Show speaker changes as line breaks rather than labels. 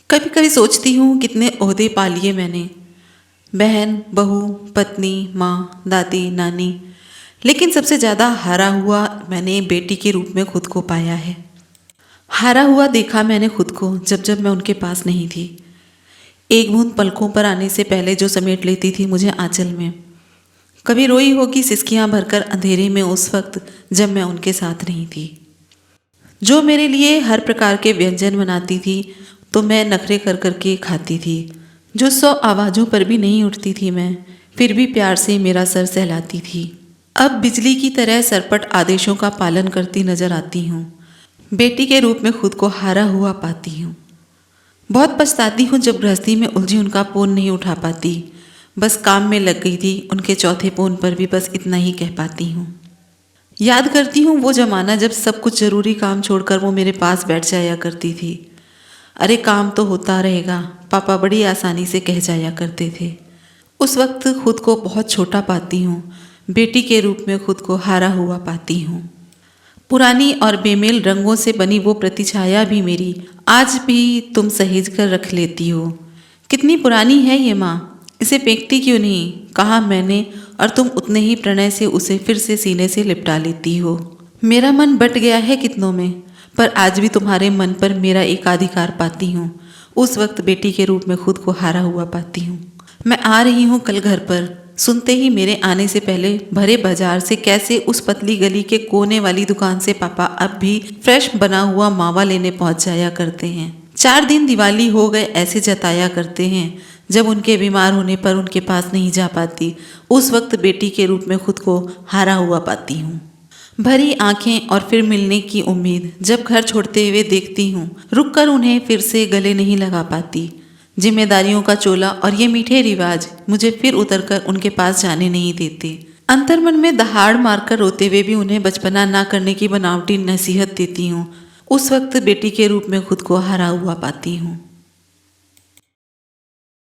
कभी कभी सोचती हूँ कितने ओहदे पा लिए मैंने, बहन, बहू, पत्नी, माँ, दादी, नानी। लेकिन सबसे ज़्यादा हारा हुआ मैंने बेटी के रूप में खुद को पाया है। हारा हुआ देखा मैंने खुद को जब जब मैं उनके पास नहीं थी। एक बूंद पलकों पर आने से पहले जो समेट लेती थी मुझे आंचल में। कभी रोई होगी सिसकियाँ भरकर अंधेरे में उस वक्त जब मैं उनके साथ नहीं थी। जो मेरे लिए हर प्रकार के व्यंजन बनाती थी तो मैं नखरे कर कर के खाती थी। जो 100 आवाज़ों पर भी नहीं उठती थी मैं, फिर भी प्यार से मेरा सर सहलाती थी। अब बिजली की तरह सरपट आदेशों का पालन करती नजर आती हूँ। बेटी के रूप में खुद को हारा हुआ पाती हूँ। बहुत पछताती हूँ जब गृहस्थी में उलझी उनका फोन नहीं उठा पाती। बस काम में लग गई थी, उनके चौथे फोन पर भी बस इतना ही कह पाती हूँ। याद करती हूँ वो ज़माना जब सब कुछ ज़रूरी काम छोड़कर वो मेरे पास बैठ जाया करती थी। अरे काम तो होता रहेगा, पापा बड़ी आसानी से कह जाया करते थे। उस वक्त खुद को बहुत छोटा पाती हूँ। बेटी के रूप में खुद को हारा हुआ पाती हूँ। पुरानी और बेमेल रंगों से बनी वो प्रतिछाया भी मेरी आज भी तुम सहेज कर रख लेती हो। कितनी पुरानी है ये माँ, इसे फेंकती क्यों नहीं, कहा मैंने, और तुम उतने ही प्रणय से उसे फिर से सीने से लिपटा लेती हो। मेरा मन बट गया है कितनों में, पर आज भी तुम्हारे मन पर मेरा एकाधिकार पाती हूँ। उस वक्त बेटी के रूप में खुद को हारा हुआ पाती हूँ। मैं आ रही हूँ कल घर पर, सुनते ही मेरे आने से पहले भरे बाजार से कैसे उस पतली गली के कोने वाली दुकान से पापा अब भी फ्रेश बना हुआ मावा लेने पहुंच जाया करते हैं। 4 दिन दिवाली हो गए ऐसे जताया करते हैं। जब उनके बीमार होने पर उनके पास नहीं जा पाती, उस वक्त बेटी के रूप में खुद को हारा हुआ पाती हूँ। भरी आंखें और फिर मिलने की उम्मीद जब घर छोड़ते हुए देखती हूँ, रुक कर उन्हें फिर से गले नहीं लगा पाती। जिम्मेदारियों का चोला और ये मीठे रिवाज मुझे फिर उतरकर उनके पास जाने नहीं देते। अंतर्मन में दहाड़ मारकर रोते हुए भी उन्हें बचपना ना करने की बनावटी नसीहत देती हूँ। उस वक्त बेटी के रूप में खुद को हारा हुआ पाती हूँ।